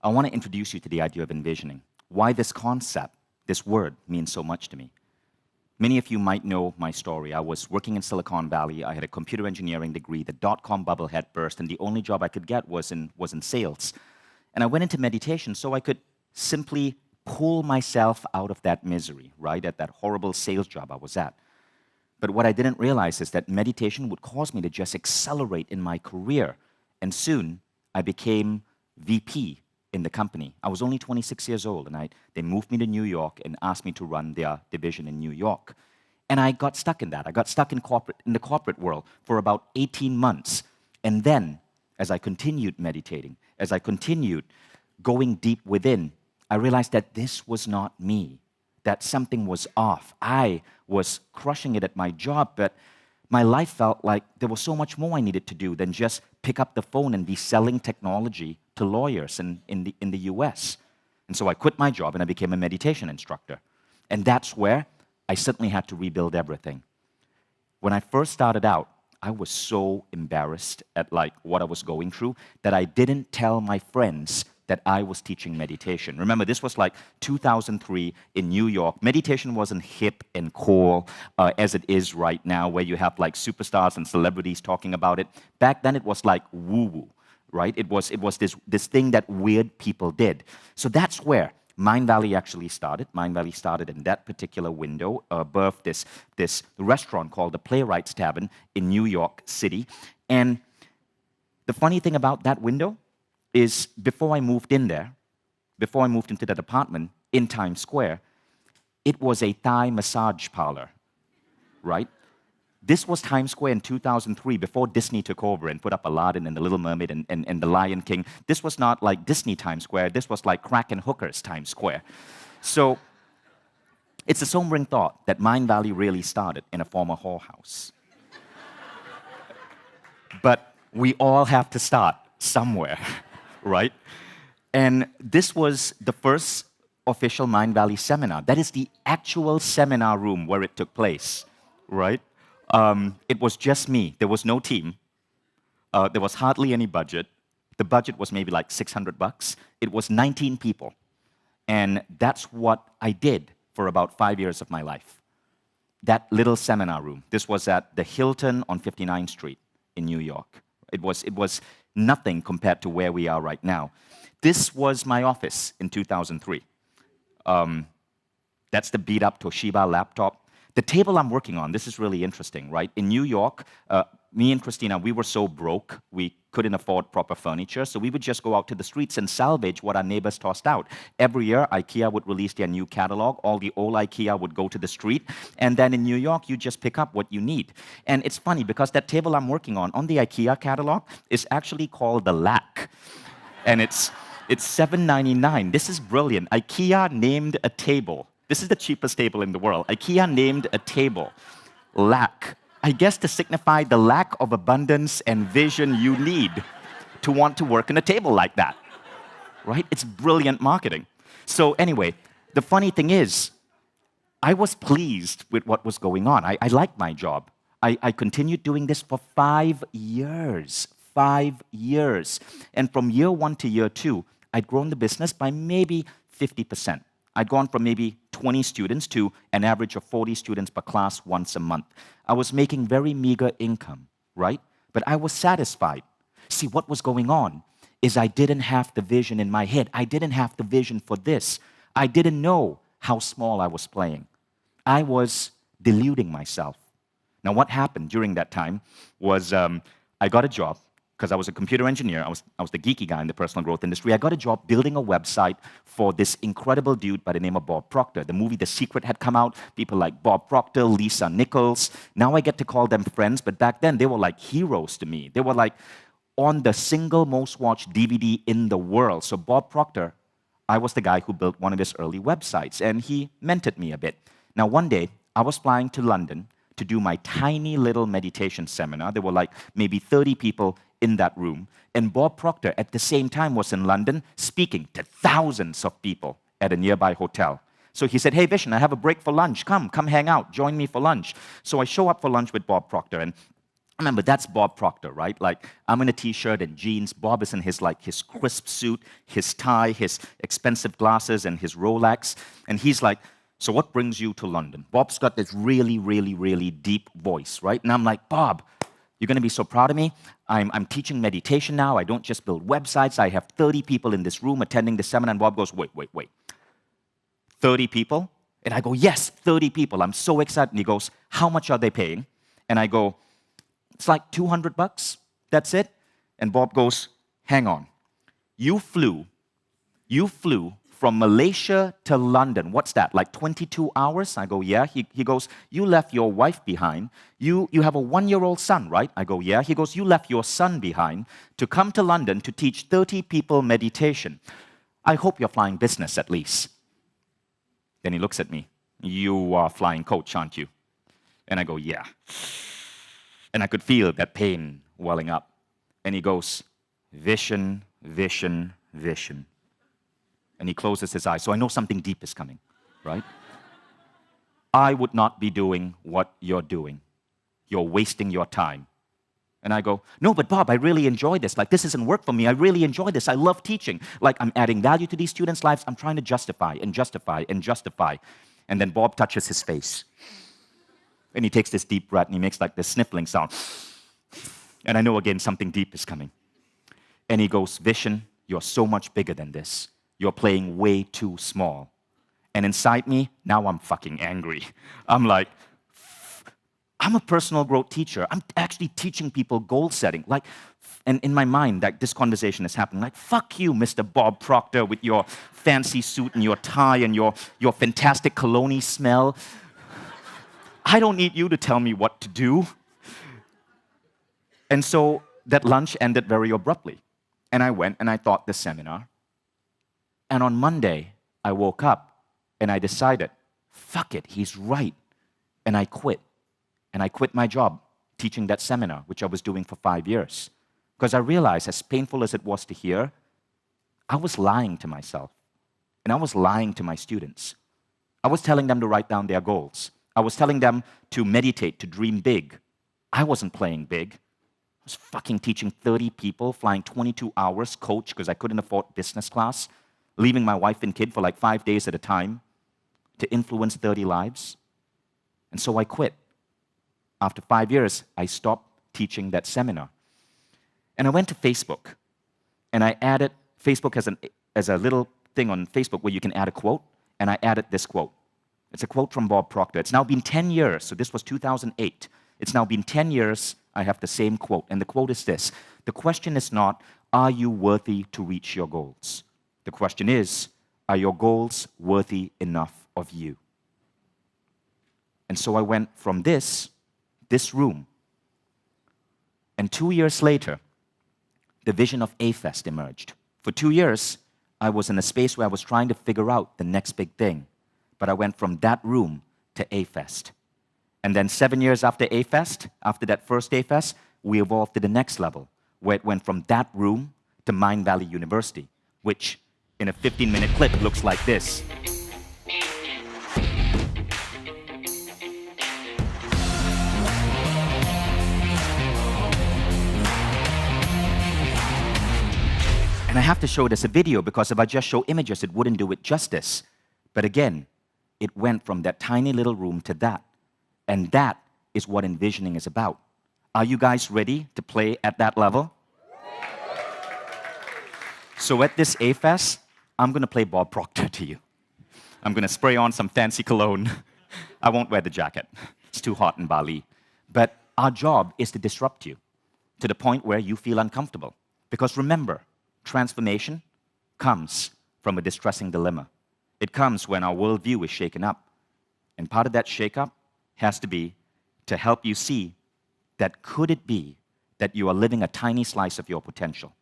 I want to introduce you to the idea of envisioning, why this concept, this word, means so much to me. Many of you might know my story. I was working in Silicon Valley. I had a computer engineering degree. The dot-com bubble had burst, and the only job I could get was in sales. And I went into meditation so I could simply pull myself out of that misery, right, at that horrible sales job I was at. But what I didn't realize is that meditation would cause me to just accelerate in my career. And soon, I became VP in the company. I was only 26 years old, and they moved me to New York and asked me to run their division in New York. And I got stuck in that. I got stuck in the corporate world for about 18 months. And then, as I continued meditating, as I continued going deep within, I realized that this was not me, that something was off. I was crushing it at my job, but my life felt like there was so much more I needed to do than just pick up the phone and be selling technology to lawyers in the US. And so I quit my job and I became a meditation instructor. And that's where I suddenly had to rebuild everything. When I first started out, I was so embarrassed at what I was going through that I didn't tell my friends that I was teaching meditation. Remember, this was 2003 in New York. Meditation wasn't hip and cool as it is right now, where you have superstars and celebrities talking about it. Back then, it was like woo-woo, right? It was this thing that weird people did. So that's where Mind Valley actually started. Mind Valley started in that particular window, birthed this restaurant called the Playwrights Tavern in New York City. And the funny thing about that window is before I moved in there, before I moved into that apartment in Times Square, it was a Thai massage parlor, right? This was Times Square in 2003, before Disney took over and put up Aladdin and The Little Mermaid and The Lion King. This was not like Disney Times Square. This was like crack and hookers Times Square. So it's a sobering thought that Mind Valley really started in a former whorehouse. But we all have to start somewhere, right? And this was the first official Mind Valley seminar. That is the actual seminar room where it took place, right? It was just me. There was no team. There was hardly any budget. The budget was maybe like $600. It was 19 people. And that's what I did for about 5 years of my life. That little seminar room. This was at the Hilton on 59th Street in New York. It was nothing compared to where we are right now. This was my office in 2003. That's the beat-up Toshiba laptop. The table I'm working on, this is really interesting, right? In New York, me and Christina, we were so broke, we couldn't afford proper furniture, so we would just go out to the streets and salvage what our neighbors tossed out. Every year, IKEA would release their new catalog. All the old IKEA would go to the street, and then in New York, you just pick up what you need. And it's funny, because that table I'm working on the IKEA catalog, is actually called the Lack. And it's $7.99. This is brilliant. IKEA named a table. This is the cheapest table in the world. IKEA named a table Lack. I guess to signify the lack of abundance and vision you need to want to work on a table like that, right? It's brilliant marketing. So anyway, the funny thing is, I was pleased with what was going on. I liked my job. I continued doing this for 5 years. 5 years. And from year 1 to year 2, I'd grown the business by maybe 50%. I'd gone from maybe 20 students to an average of 40 students per class once a month. I was making very meager income, right? But I was satisfied. See, what was going on is I didn't have the vision in my head. I didn't have the vision for this. I didn't know how small I was playing. I was deluding myself. Now, what happened during that time was I got a job. Because I was a computer engineer, I was the geeky guy in the personal growth industry. I got a job building a website for this incredible dude by the name of Bob Proctor. The movie The Secret had come out. People like Bob Proctor, Lisa Nichols. Now I get to call them friends, but back then they were like heroes to me. They were like on the single most watched DVD in the world. So Bob Proctor, I was the guy who built one of his early websites, and he mentored me a bit. Now one day, I was flying to London to do my tiny little meditation seminar. There were like maybe 30 people in that room. And Bob Proctor, at the same time, was in London speaking to thousands of people at a nearby hotel. So he said, hey, Vishen, I have a break for lunch. Come hang out. Join me for lunch. So I show up for lunch with Bob Proctor, and Remember, that's Bob Proctor, right? Like, I'm in a t-shirt and jeans. Bob is in his crisp suit, his tie, his expensive glasses, and his Rolex. And he's like, so what brings you to London? Bob's got this really, really, really deep voice, right? And I'm like, Bob, you're going to be so proud of me. I'm teaching meditation now. I don't just build websites. I have 30 people in this room attending the seminar. And Bob goes, wait. 30 people? And I go, yes, 30 people. I'm so excited. And he goes, how much are they paying? And I go, it's like $200. That's it. And Bob goes, hang on. You flew from Malaysia to London. What's that, like 22 hours? I go, yeah. He goes, you left your wife behind. You have a 1-year-old son, right? I go, yeah. He goes, you left your son behind to come to London to teach 30 people meditation. I hope you're flying business at least. Then he looks at me. You are flying coach, aren't you? And I go, yeah. And I could feel that pain welling up. And he goes, Vishen, Vishen, Vishen. And he closes his eyes. So I know something deep is coming, right? I would not be doing what you're doing. You're wasting your time. And I go, no, but Bob, I really enjoy this. Like, this isn't work for me. I really enjoy this. I love teaching. Like, I'm adding value to these students' lives. I'm trying to justify and justify and justify. And then Bob touches his face. And he takes this deep breath and he makes like this sniffling sound. And I know again something deep is coming. And he goes, Vishen, you're so much bigger than this. You're playing way too small. And inside me, now I'm fucking angry. I'm like, I'm a personal growth teacher. I'm actually teaching people goal setting. Like, and in my mind, like, this conversation is happening. Like, fuck you, Mr. Bob Proctor, with your fancy suit and your tie and your fantastic cologne smell. I don't need you to tell me what to do. And so that lunch ended very abruptly. And I went and I taught this seminar. And on Monday, I woke up and I decided, fuck it, he's right. And I quit. And I quit my job teaching that seminar, which I was doing for 5 years. Because I realized, as painful as it was to hear, I was lying to myself. And I was lying to my students. I was telling them to write down their goals. I was telling them to meditate, to dream big. I wasn't playing big. I was fucking teaching 30 people, flying 22 hours, coach, because I couldn't afford business class, leaving my wife and kid for like 5 days at a time to influence 30 lives. And so I quit. After 5 years, I stopped teaching that seminar. And I went to Facebook, and I added, Facebook has a little thing on Facebook where you can add a quote, and I added this quote. It's a quote from Bob Proctor. It's now been 10 years, so this was 2008. It's now been 10 years, I have the same quote, and the quote is this. The question is not, are you worthy to reach your goals? The question is, are your goals worthy enough of you? And so I went from this room, and 2 years later, the vision of A-Fest emerged. For 2 years, I was in a space where I was trying to figure out the next big thing. But I went from that room to A-Fest. And then 7 years after A-Fest, after that first A-Fest, we evolved to the next level, where it went from that room to Mind Valley University, which in a 15-minute clip looks like this. And I have to show it as a video because if I just show images, it wouldn't do it justice. But again, it went from that tiny little room to that. And that is what envisioning is about. Are you guys ready to play at that level? So at this A-Fest, I'm going to play Bob Proctor to you. I'm going to spray on some fancy cologne. I won't wear the jacket. It's too hot in Bali. But our job is to disrupt you to the point where you feel uncomfortable. Because remember, transformation comes from a distressing dilemma. It comes when our worldview is shaken up. And part of that shake-up has to be to help you see that could it be that you are living a tiny slice of your potential.